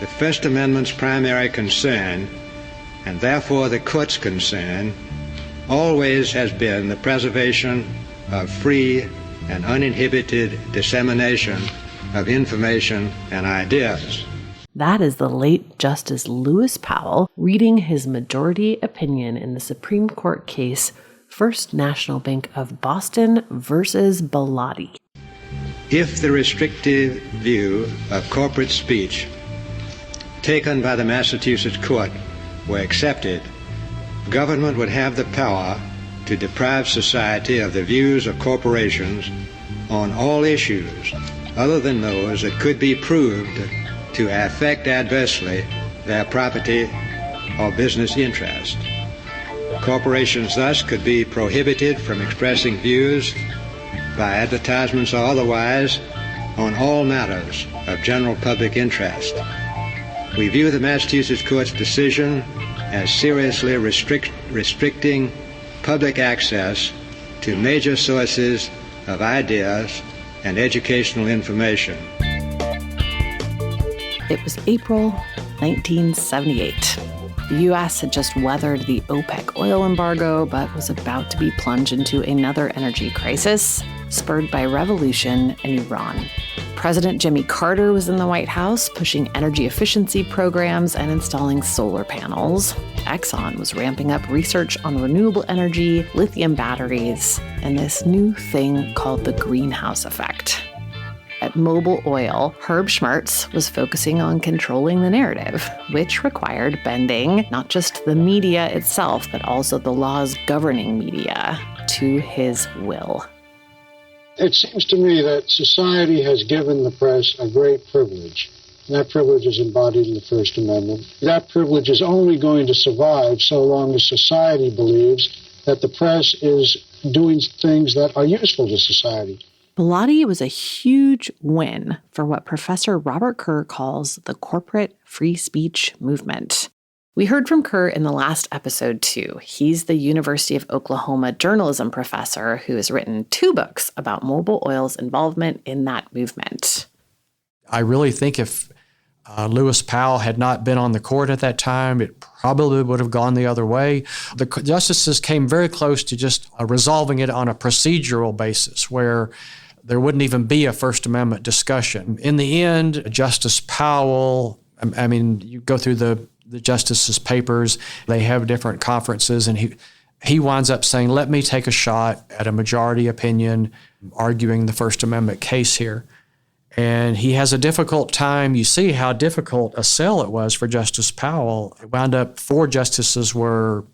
The First Amendment's primary concern, and therefore the court's concern, always has been the preservation of free and uninhibited dissemination of information and ideas. That is the late Justice Lewis Powell reading his majority opinion in the Supreme Court case First National Bank of Boston versus Bellotti. If the restrictive view of corporate speech taken by the Massachusetts court were accepted, government would have the power to deprive society of the views of corporations on all issues other than those that could be proved to affect adversely their property or business interest. Corporations thus could be prohibited from expressing views by advertisements or otherwise on all matters of general public interest. We view the Massachusetts court's decision as seriously restricting public access to major sources of ideas and educational information. It was April 1978. The U.S. had just weathered the OPEC oil embargo, but was about to be plunged into another energy crisis, spurred by revolution in Iran. President Jimmy Carter was in the White House, pushing energy efficiency programs and installing solar panels. Exxon was ramping up research on renewable energy, lithium batteries, and this new thing called the greenhouse effect. At Mobil Oil, Herb Schmertz was focusing on controlling the narrative, which required bending not just the media itself, but also the laws governing media to his will. It seems to me that society has given the press a great privilege. And that privilege is embodied in the First Amendment. That privilege is only going to survive so long as society believes that the press is doing things that are useful to society. Bellotti was a huge win for what Professor Robert Kerr calls the corporate free speech movement. We heard from Kerr in the last episode, too. He's the University of Oklahoma journalism professor who has written 2 books about Mobil Oil's involvement in that movement. I really think if Lewis Powell had not been on the court at that time, it probably would have gone the other way. The justices came very close to just resolving it on a procedural basis where there wouldn't even be a First Amendment discussion. In the end, Justice Powell, I mean, you go through the justices' papers, they have different conferences, and he winds up saying, let me take a shot at a majority opinion arguing the First Amendment case here. And he has a difficult time. You see how difficult a sell it was for Justice Powell. It wound up 4 justices were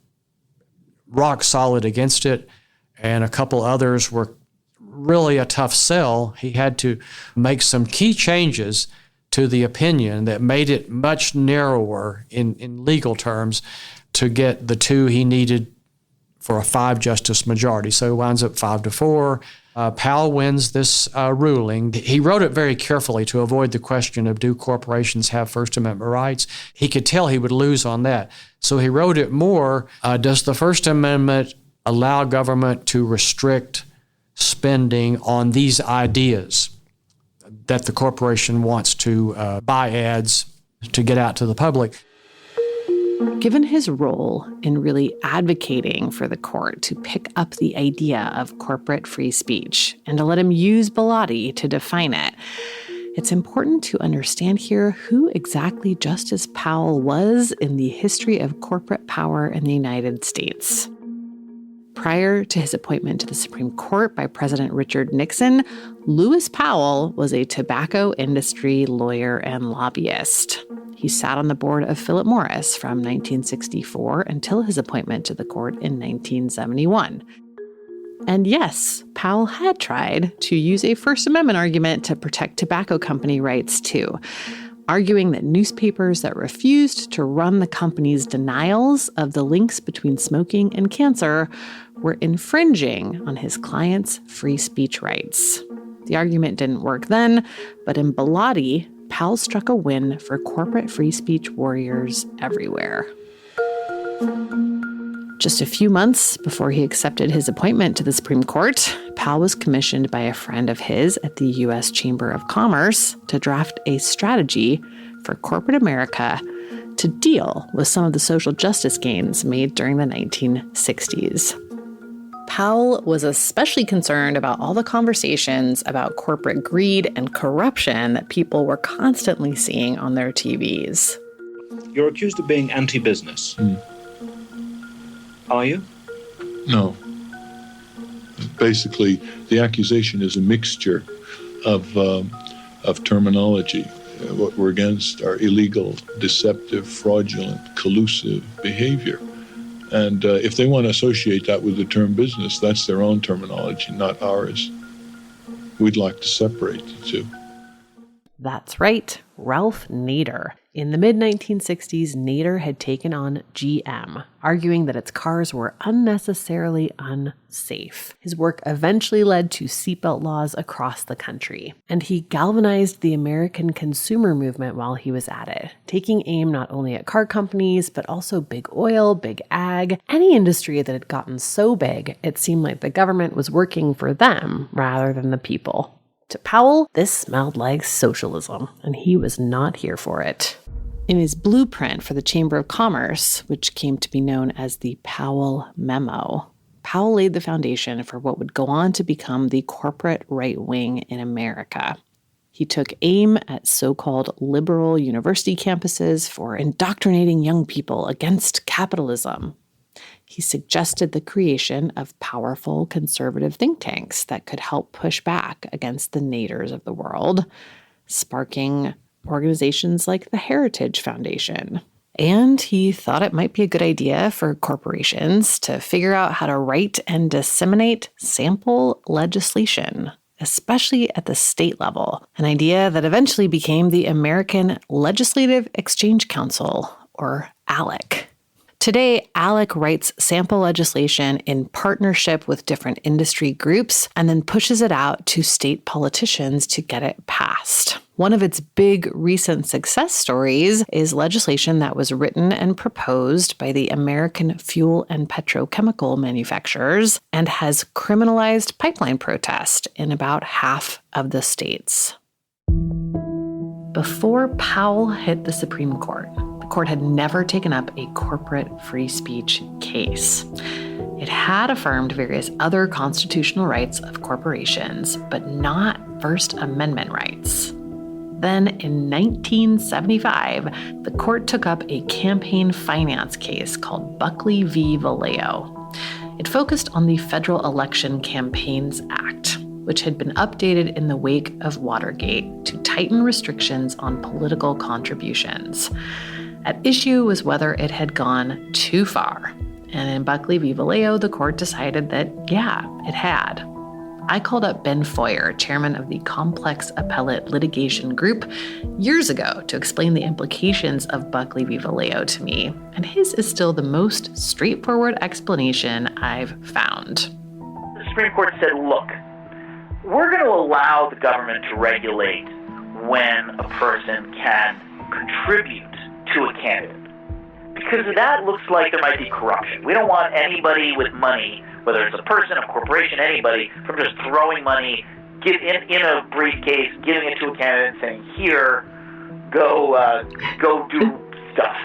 rock solid against it, and a couple others were really a tough sell. He had to make some key changes to the opinion that made it much narrower in legal terms to get the 2 he needed for a 5-justice majority. So it winds up 5-4. Powell wins this ruling. He wrote it very carefully to avoid the question of do corporations have First Amendment rights. He could tell he would lose on that. So he wrote it more, does the First Amendment allow government to restrict spending on these ideas that the corporation wants to buy ads to get out to the public? Given his role in really advocating for the court to pick up the idea of corporate free speech and to let him use Bellotti to define it, it's important to understand here who exactly Justice Powell was in the history of corporate power in the United States. Prior to his appointment to the Supreme Court by President Richard Nixon, Lewis Powell was a tobacco industry lawyer and lobbyist. He sat on the board of Philip Morris from 1964 until his appointment to the court in 1971. And yes, Powell had tried to use a First Amendment argument to protect tobacco company rights too, arguing that newspapers that refused to run the company's denials of the links between smoking and cancer were infringing on his clients' free speech rights. The argument didn't work then, but in Bellotti, Powell struck a win for corporate free speech warriors everywhere. Just a few months before he accepted his appointment to the Supreme Court, Powell was commissioned by a friend of his at the U.S. Chamber of Commerce to draft a strategy for corporate America to deal with some of the social justice gains made during the 1960s. Powell was especially concerned about all the conversations about corporate greed and corruption that people were constantly seeing on their TVs. You're accused of being anti-business. Are you? No. Basically, the accusation is a mixture of terminology. What we're against are illegal, deceptive, fraudulent, collusive behavior. And if they want to associate that with the term business, that's their own terminology, not ours. We'd like to separate the two. That's right, Ralph Nader. In the mid-1960s, Nader had taken on GM, arguing that its cars were unnecessarily unsafe. His work eventually led to seatbelt laws across the country, and he galvanized the American consumer movement while he was at it, taking aim not only at car companies, but also big oil, big ag, any industry that had gotten so big it seemed like the government was working for them rather than the people. To Powell, this smelled like socialism, and he was not here for it. In his blueprint for the Chamber of Commerce, which came to be known as the Powell Memo, Powell laid the foundation for what would go on to become the corporate right wing in America. He took aim at so-called liberal university campuses for indoctrinating young people against capitalism. He suggested the creation of powerful conservative think tanks that could help push back against the Naders of the world, sparking organizations like the Heritage Foundation. And he thought it might be a good idea for corporations to figure out how to write and disseminate sample legislation, especially at the state level, an idea that eventually became the American Legislative Exchange Council, or ALEC. Today, ALEC writes sample legislation in partnership with different industry groups and then pushes it out to state politicians to get it passed. One of its big recent success stories is legislation that was written and proposed by the American fuel and petrochemical manufacturers and has criminalized pipeline protest in about half of the states. Before Powell hit the Supreme Court, the court had never taken up a corporate free speech case. It had affirmed various other constitutional rights of corporations, but not First Amendment rights. Then in 1975, the court took up a campaign finance case called Buckley v. Valeo. It focused on the Federal Election Campaigns Act, which had been updated in the wake of Watergate to tighten restrictions on political contributions. At issue was whether it had gone too far. And in Buckley v. Valeo, the court decided that, yeah, it had. I called up Ben Foyer, chairman of the Complex Appellate Litigation Group, years ago to explain the implications of Buckley v. Valeo to me, and his is still the most straightforward explanation I've found. The Supreme Court said, look, we're going to allow the government to regulate when a person can contribute to a candidate, because that looks like there might be corruption. We don't want anybody with money, whether it's a person, a corporation, anybody, from just throwing money in a briefcase, giving it to a candidate and saying, here, go do stuff.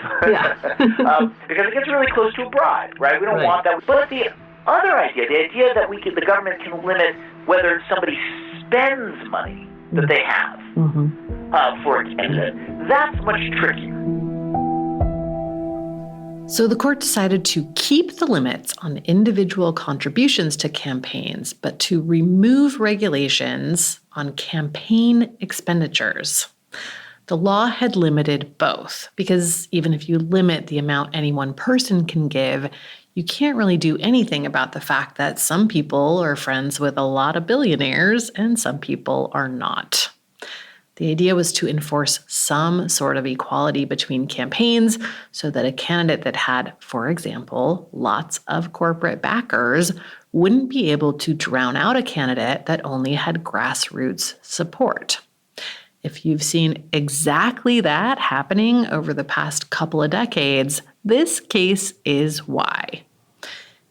Because it gets really close to a bribe, right? We don't want that. But the other idea, the idea that the government can limit whether somebody spends money that they have for a candidate, that's much trickier. So the court decided to keep the limits on individual contributions to campaigns, but to remove regulations on campaign expenditures. The law had limited both, because even if you limit the amount any one person can give, you can't really do anything about the fact that some people are friends with a lot of billionaires and some people are not. The idea was to enforce some sort of equality between campaigns so that a candidate that had, for example, lots of corporate backers wouldn't be able to drown out a candidate that only had grassroots support. If you've seen exactly that happening over the past couple of decades, this case is why.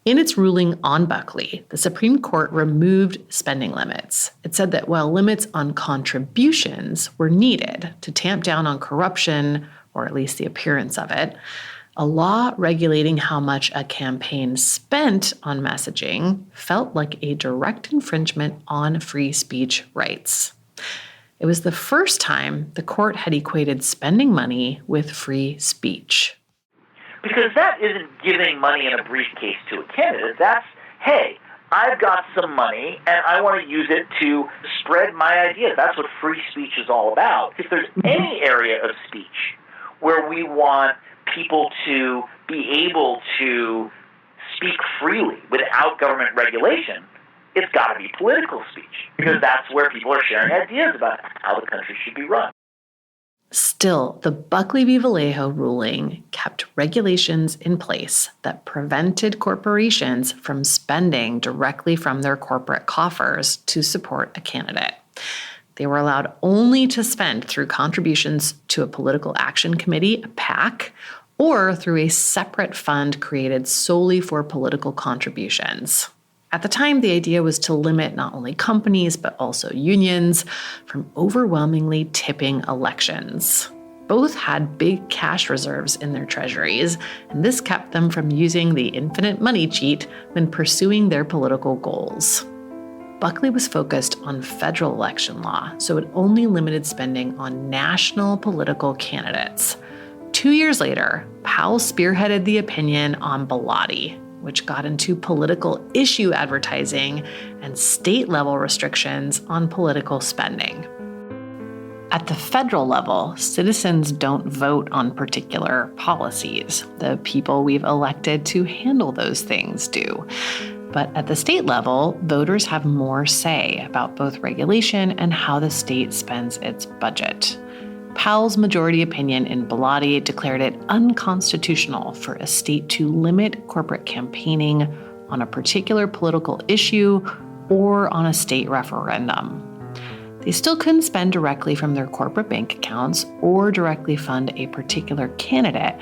In its ruling on Buckley, the Supreme Court removed spending limits. It said that while limits on contributions were needed to tamp down on corruption, or at least the appearance of it, a law regulating how much a campaign spent on messaging felt like a direct infringement on free speech rights. It was the first time the court had equated spending money with free speech. Because that isn't giving money in a briefcase to a candidate. That's, hey, I've got some money and I want to use it to spread my ideas. That's what free speech is all about. If there's any area of speech where we want people to be able to speak freely without government regulation, it's got to be political speech, because that's where people are sharing ideas about how the country should be run. Still, the Buckley v. Vallejo ruling kept regulations in place that prevented corporations from spending directly from their corporate coffers to support a candidate. They were allowed only to spend through contributions to a political action committee, a PAC, or through a separate fund created solely for political contributions. At the time, the idea was to limit not only companies, but also unions from overwhelmingly tipping elections. Both had big cash reserves in their treasuries, and this kept them from using the infinite money cheat when pursuing their political goals. Buckley was focused on federal election law, so it only limited spending on national political candidates. 2 years later, Powell spearheaded the opinion on Bilotti, which got into political issue advertising and state-level restrictions on political spending. At the federal level, citizens don't vote on particular policies. The people we've elected to handle those things do. But at the state level, voters have more say about both regulation and how the state spends its budget. Powell's majority opinion in Bilotti declared it unconstitutional for a state to limit corporate campaigning on a particular political issue or on a state referendum. They still couldn't spend directly from their corporate bank accounts or directly fund a particular candidate,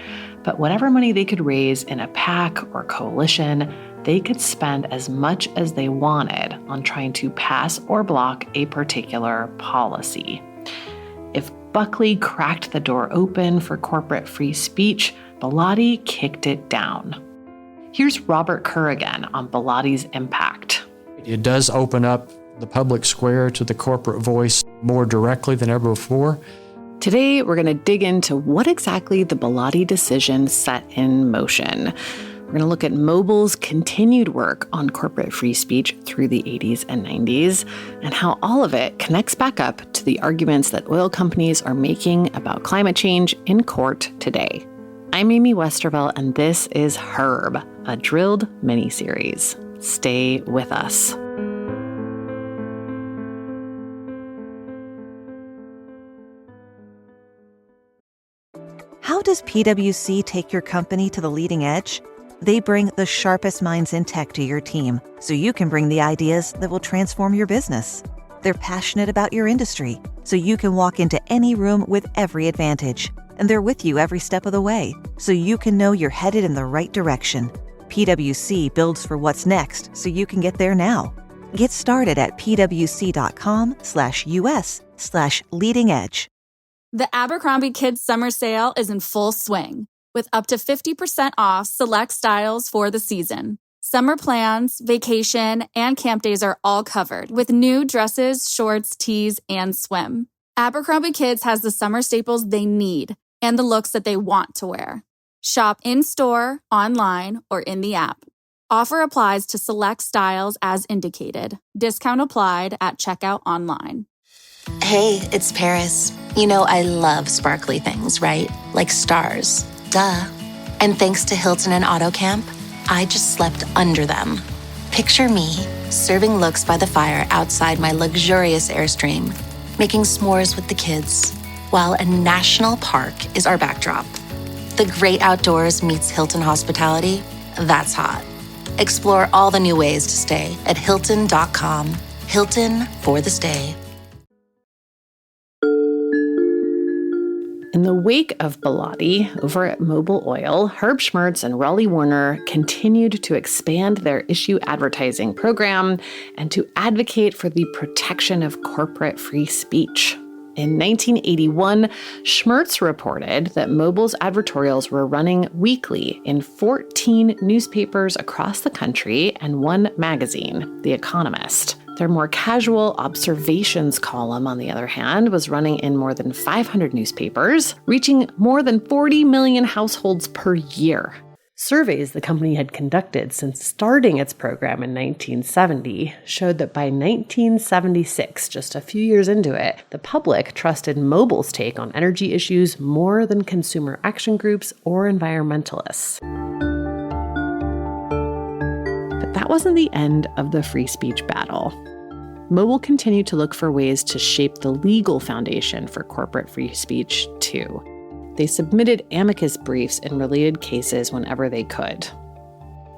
but whatever money they could raise in a PAC or coalition, they could spend as much as they wanted on trying to pass or block a particular policy. If Buckley cracked the door open for corporate free speech, Bilotti kicked it down. Here's Robert Kerr again on Bilotti's impact. It does open up the public square to the corporate voice more directly than ever before. Today, we're going to dig into what exactly the Bilotti decision set in motion. We're going to look at Mobil's continued work on corporate free speech through the 80s and 90s, and how all of it connects back up to the arguments that oil companies are making about climate change in court today. I'm Amy Westervelt, and this is Herb, a drilled mini-series. Stay with us. How does PwC take your company to the leading edge? They bring the sharpest minds in tech to your team, so you can bring the ideas that will transform your business. They're passionate about your industry, so you can walk into any room with every advantage. And they're with you every step of the way, so you can know you're headed in the right direction. PwC builds for what's next, so you can get there now. Get started at pwc.com/us/leading edge. The Abercrombie Kids Summer Sale is in full swing, with up to 50% off select styles for the season. Summer plans, vacation, and camp days are all covered, with new dresses, shorts, tees, and swim. Abercrombie Kids has the summer staples they need and the looks that they want to wear. Shop in-store, online, or in the app. Offer applies to select styles as indicated. Discount applied at checkout online. Hey, it's Paris. You know I love sparkly things, right? Like stars. Duh. And thanks to Hilton and AutoCamp, I just slept under them. Picture me, serving looks by the fire outside my luxurious Airstream, making s'mores with the kids, while a national park is our backdrop. The great outdoors meets Hilton hospitality. That's hot. Explore all the new ways to stay at Hilton.com. Hilton for the stay. In the wake of Bilotti, over at Mobil Oil, Herb Schmertz and Raleigh Warner continued to expand their issue advertising program and to advocate for the protection of corporate free speech. In 1981, Schmertz reported that Mobil's advertorials were running weekly in 14 newspapers across the country and one magazine, The Economist. Their more casual observations column, on the other hand, was running in more than 500 newspapers, reaching more than 40 million households per year. Surveys the company had conducted since starting its program in 1970 showed that by 1976, just a few years into it, the public trusted Mobil's take on energy issues more than consumer action groups or environmentalists. But that wasn't the end of the free speech battle. Mobil continued to look for ways to shape the legal foundation for corporate free speech, too. They submitted amicus briefs in related cases whenever they could.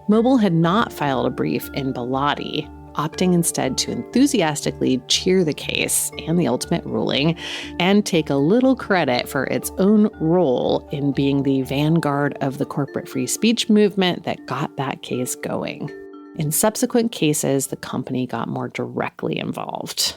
Mobil had not filed a brief in Bilotti, opting instead to enthusiastically cheer the case and the ultimate ruling and take a little credit for its own role in being the vanguard of the corporate free speech movement that got that case going. In subsequent cases, the company got more directly involved.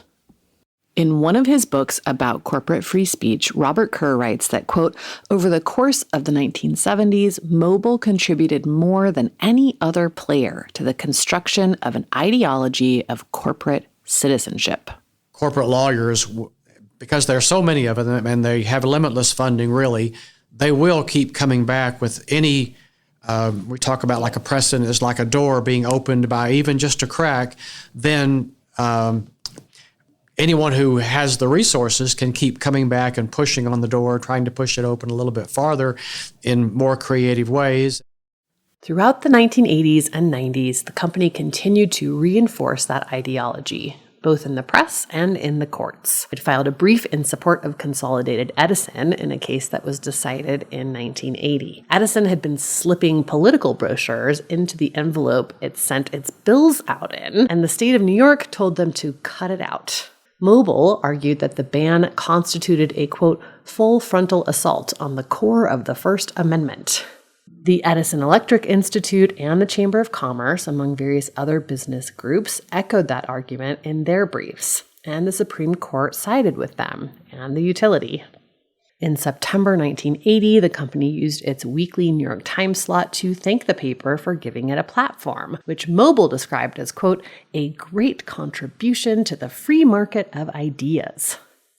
In one of his books about corporate free speech, Robert Kerr writes that, quote, over the course of the 1970s, Mobil contributed more than any other player to the construction of an ideology of corporate citizenship. Corporate lawyers, because there are so many of them and they have limitless funding, really, they will keep coming back with any we talk about like a precedent is like a door being opened by even just a crack, then anyone who has the resources can keep coming back and pushing on the door, trying to push it open a little bit farther in more creative ways. Throughout the 1980s and 90s, the company continued to reinforce that ideology, both in the press and in the courts. It filed a brief in support of Consolidated Edison in a case that was decided in 1980. Edison had been slipping political brochures into the envelope it sent its bills out in, and the state of New York told them to cut it out. Mobil argued that the ban constituted a, quote, full frontal assault on the core of the First Amendment. The Edison Electric Institute and the Chamber of Commerce, among various other business groups, echoed that argument in their briefs, and the Supreme Court sided with them and the utility. In September 1980, the company used its weekly New York Times slot to thank the paper for giving it a platform, which Mobil described as, quote, a great contribution to the free market of ideas.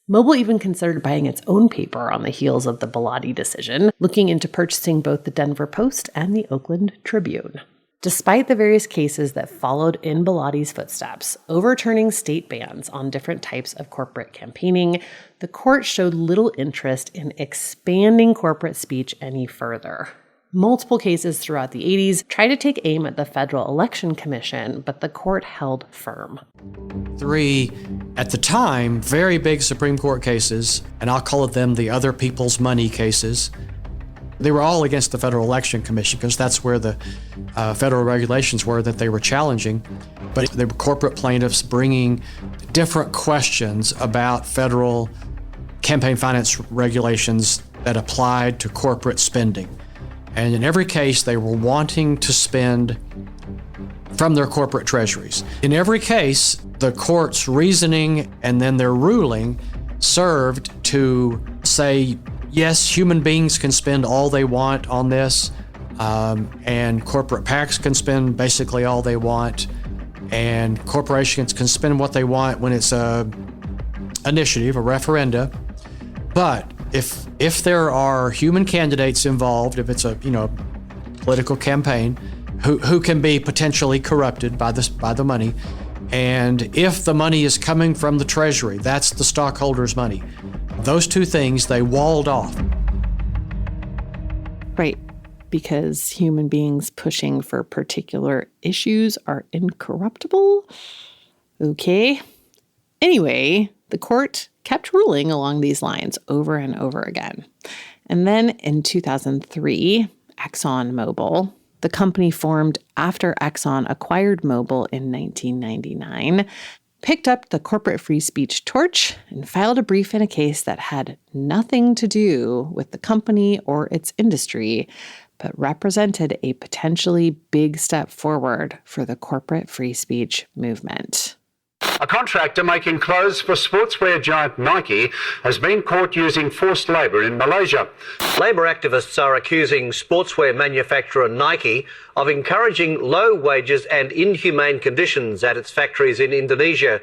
Mobil even considered buying its own paper on the heels of the Bilotti decision, looking into purchasing both the Denver Post and the Oakland Tribune. Despite the various cases that followed in Bilotti's footsteps, overturning state bans on different types of corporate campaigning, the court showed little interest in expanding corporate speech any further. Multiple cases throughout the 80s tried to take aim at the Federal Election Commission, but the court held firm. 3, at the time, very big Supreme Court cases, and I'll call them the other people's money cases. They were all against the Federal Election Commission because that's where the federal regulations were that they were challenging. But they were corporate plaintiffs bringing different questions about federal campaign finance regulations that applied to corporate spending. And in every case, they were wanting to spend from their corporate treasuries. In every case, the court's reasoning and then their ruling served to say, yes, human beings can spend all they want on this, and corporate PACs can spend basically all they want, and corporations can spend what they want when it's a initiative, a referenda. But if there are human candidates involved, if it's a political campaign, who can be potentially corrupted by the money, and if the money is coming from the Treasury, that's the stockholders' money. Those two things they walled off. Right, because human beings pushing for particular issues are incorruptible? Okay. Anyway, the court kept ruling along these lines over and over again. And then in 2003, ExxonMobil, the company formed after Exxon acquired Mobil in 1999, picked up the corporate free speech torch and filed a brief in a case that had nothing to do with the company or its industry, but represented a potentially big step forward for the corporate free speech movement. A contractor making clothes for sportswear giant Nike has been caught using forced labor in Malaysia. Labor activists are accusing sportswear manufacturer Nike of encouraging low wages and inhumane conditions at its factories in Indonesia.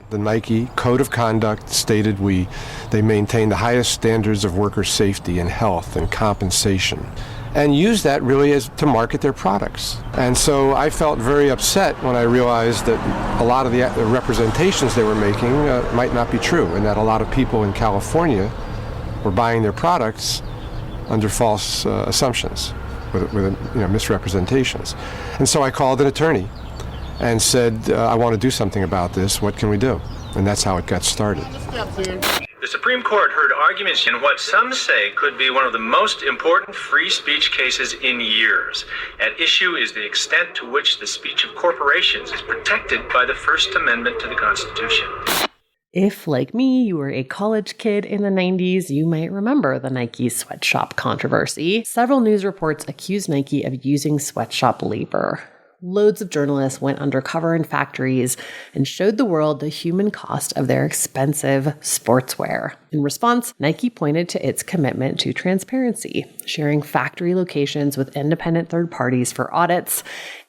The Nike Code of Conduct stated they maintain the highest standards of worker safety and health and compensation, and use that really as to market their products. And so I felt very upset when I realized that a lot of the representations they were making might not be true, and that a lot of people in California were buying their products under false assumptions, with misrepresentations. And so I called an attorney and said, I want to do something about this. What can we do? And that's how it got started. The Supreme Court heard arguments in what some say could be one of the most important free speech cases in years. At issue is the extent to which the speech of corporations is protected by the First Amendment to the Constitution. If, like me, you were a college kid in the 90s, you might remember the Nike sweatshop controversy. Several news reports accused Nike of using sweatshop labor. Loads of journalists went undercover in factories and showed the world the human cost of their expensive sportswear. In response, Nike pointed to its commitment to transparency, sharing factory locations with independent third parties for audits,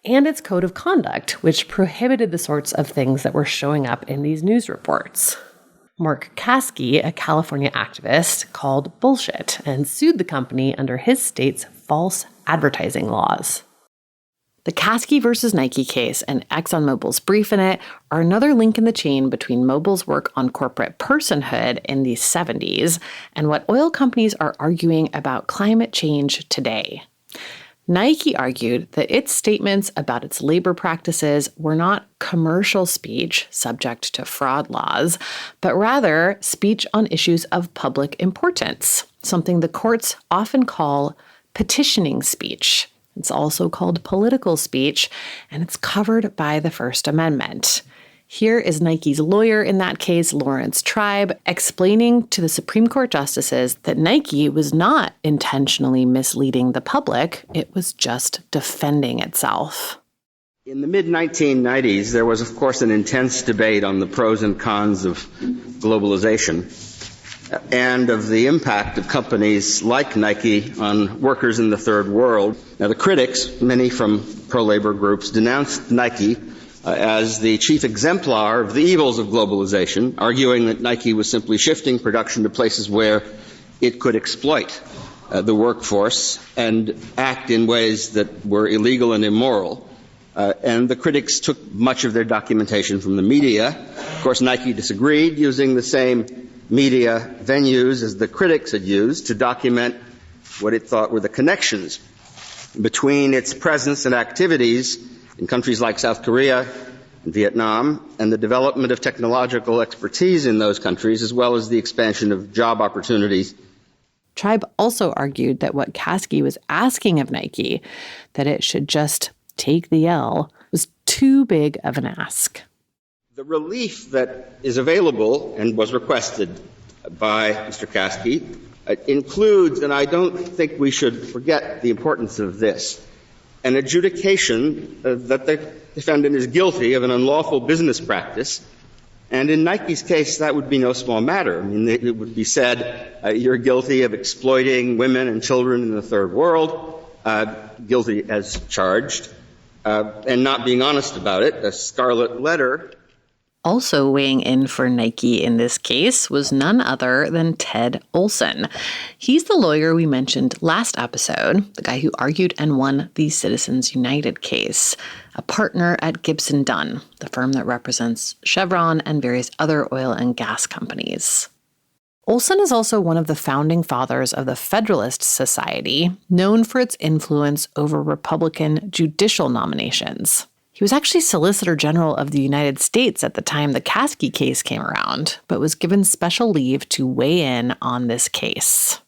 and its code of conduct, which prohibited the sorts of things that were showing up in these news reports. Mark Caskey, a California activist, called bullshit and sued the company under his state's false advertising laws. The Caskey versus Nike case and ExxonMobil's brief in it are another link in the chain between Mobil's work on corporate personhood in the 70s and what oil companies are arguing about climate change today. Nike argued that its statements about its labor practices were not commercial speech subject to fraud laws, but rather speech on issues of public importance, something the courts often call petitioning speech. It's also called political speech, and it's covered by the First Amendment. Here is Nike's lawyer in that case, Lawrence Tribe, explaining to the Supreme Court justices that Nike was not intentionally misleading the public. It was just defending itself. In the mid-1990s, there was, of course, an intense debate on the pros and cons of globalization and of the impact of companies like Nike on workers in the third world. Now, the critics, many from pro-labor groups, denounced Nike as the chief exemplar of the evils of globalization, arguing that Nike was simply shifting production to places where it could exploit the workforce and act in ways that were illegal and immoral. And the critics took much of their documentation from the media. Of course, Nike disagreed, using the same media venues as the critics had used to document what it thought were the connections between its presence and activities in countries like South Korea and Vietnam and the development of technological expertise in those countries, as well as the expansion of job opportunities. Tribe also argued that what Caskey was asking of Nike, that it should just take the L, was too big of an ask. The relief that is available and was requested by Mr. Caskey includes, and I don't think we should forget the importance of this, an adjudication that the defendant is guilty of an unlawful business practice. And in Nike's case, that would be no small matter. I mean, it would be said, you're guilty of exploiting women and children in the third world, guilty as charged, and not being honest about it, a scarlet letter. Also weighing in for Nike in this case was none other than Ted Olson. He's the lawyer we mentioned last episode, the guy who argued and won the Citizens United case, a partner at Gibson Dunn, the firm that represents Chevron and various other oil and gas companies. Olson is also one of the founding fathers of the Federalist Society, known for its influence over Republican judicial nominations. He was actually Solicitor General of the United States at the time the Caskey case came around, but was given special leave to weigh in on this case.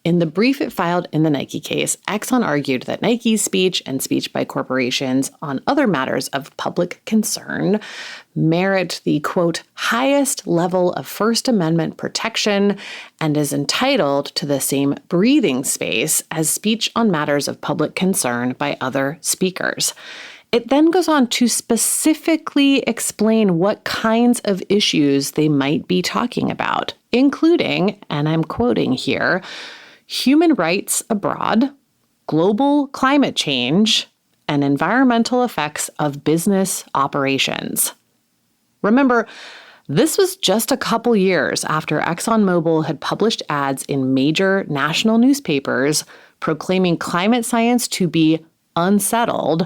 In the brief it filed in the Nike case, Exxon argued that Nike's speech and speech by corporations on other matters of public concern merit the, quote, highest level of First Amendment protection and is entitled to the same breathing space as speech on matters of public concern by other speakers. It then goes on to specifically explain what kinds of issues they might be talking about, including, and I'm quoting here, human rights abroad, global climate change, and environmental effects of business operations. Remember, this was just a couple years after ExxonMobil had published ads in major national newspapers proclaiming climate science to be unsettled,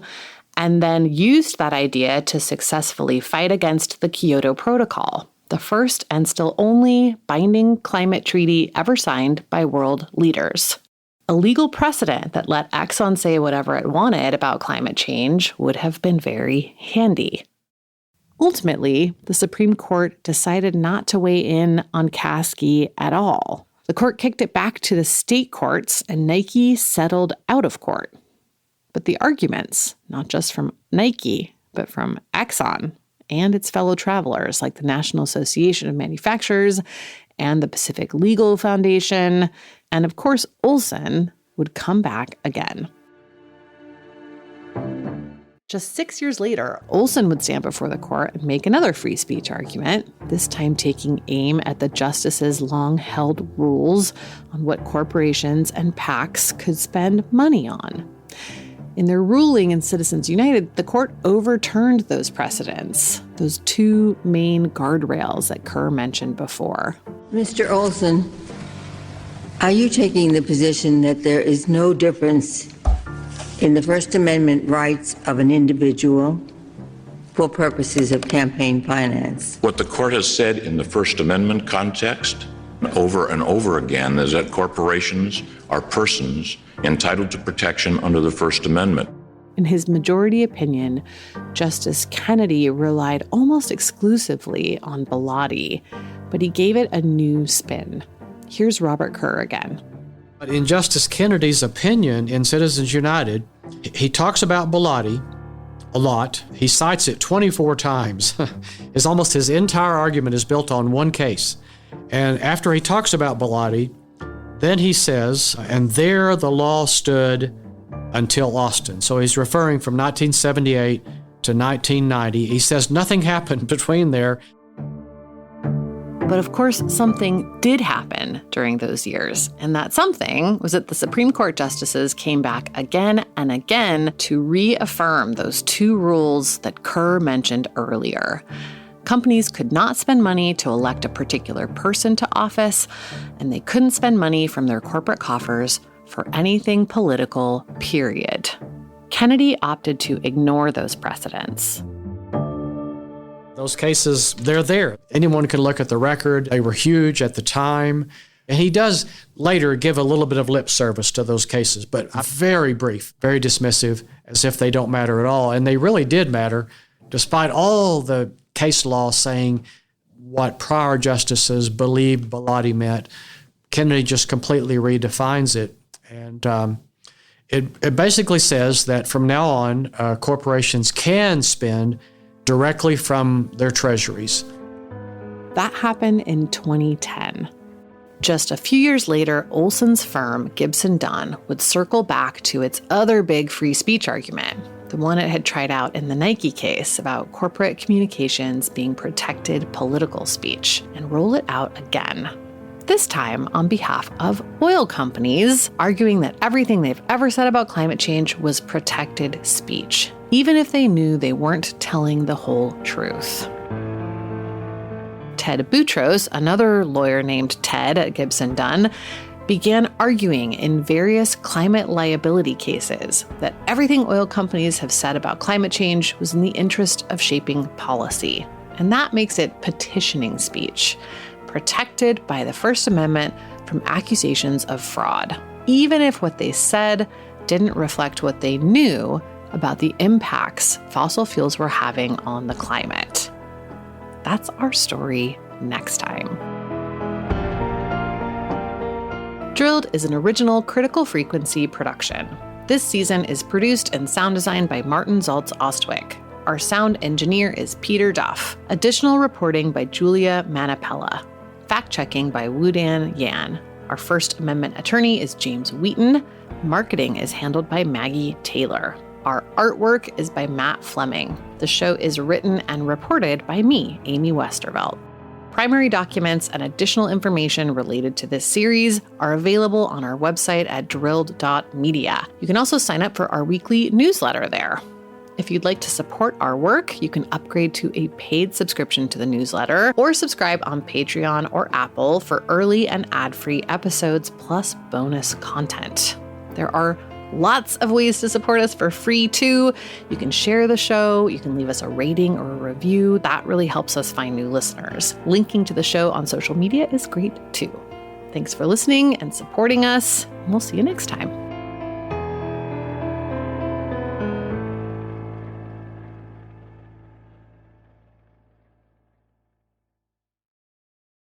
and then used that idea to successfully fight against the Kyoto Protocol, the first and still only binding climate treaty ever signed by world leaders. A legal precedent that let Exxon say whatever it wanted about climate change would have been very handy. Ultimately, the Supreme Court decided not to weigh in on Caskey at all. The court kicked it back to the state courts, and Nike settled out of court. But the arguments, not just from Nike, but from Exxon and its fellow travelers like the National Association of Manufacturers and the Pacific Legal Foundation, and of course Olson, would come back again. Just 6 years later, Olson would stand before the court and make another free speech argument, this time taking aim at the justices' long-held rules on what corporations and PACs could spend money on. In their ruling in Citizens United, the court overturned those precedents, those two main guardrails that Kerr mentioned before. Mr. Olson, are you taking the position that there is no difference in the First Amendment rights of an individual for purposes of campaign finance? What the court has said in the First Amendment context over and over again is that corporations are persons entitled to protection under the First Amendment. In his majority opinion, Justice Kennedy relied almost exclusively on Bellotti, but he gave it a new spin. Here's Robert Kerr again. In Justice Kennedy's opinion in Citizens United, he talks about Bellotti a lot. He cites it 24 times. Almost his entire argument is built on one case. And after he talks about Bellotti, then he says, and there the law stood until Austin. So he's referring from 1978 to 1990. He says nothing happened between there. But of course, something did happen during those years. And that something was that the Supreme Court justices came back again and again to reaffirm those two rules that Kerr mentioned earlier. Companies could not spend money to elect a particular person to office, and they couldn't spend money from their corporate coffers for anything political, period. Kennedy opted to ignore those precedents. Those cases, they're there. Anyone can look at the record. They were huge at the time. And he does later give a little bit of lip service to those cases, but very brief, very dismissive, as if they don't matter at all. And they really did matter, despite all the case law saying what prior justices believed Bellotti meant. Kennedy just completely redefines it. And it basically says that from now on, corporations can spend directly from their treasuries. That happened in 2010. Just a few years later, Olson's firm, Gibson Dunn, would circle back to its other big free speech argument, the one it had tried out in the Nike case about corporate communications being protected political speech, and roll it out again. This time on behalf of oil companies, arguing that everything they've ever said about climate change was protected speech, even if they knew they weren't telling the whole truth. Ted Boutros, another lawyer named Ted at Gibson Dunn, began arguing in various climate liability cases that everything oil companies have said about climate change was in the interest of shaping policy. And that makes it petitioning speech, protected by the First Amendment from accusations of fraud, even if what they said didn't reflect what they knew about the impacts fossil fuels were having on the climate. That's our story next time. Drilled is an original Critical Frequency production. This season is produced and sound designed by Martin Zaltz-Ostwick. Our sound engineer is Peter Duff. Additional reporting by Julia Manapella. Fact-checking by Wudan Yan. Our First Amendment attorney is James Wheaton. Marketing is handled by Maggie Taylor. Our artwork is by Matt Fleming. The show is written and reported by me, Amy Westervelt. Primary documents and additional information related to this series are available on our website at drilled.media. You can also sign up for our weekly newsletter there. If you'd like to support our work, you can upgrade to a paid subscription to the newsletter or subscribe on Patreon or Apple for early and ad-free episodes plus bonus content. There are lots of ways to support us for free, too. You can share the show, you can leave us a rating or a review. That really helps us find new listeners. Linking to the show on social media is great, too. Thanks for listening and supporting us, and we'll see you next time.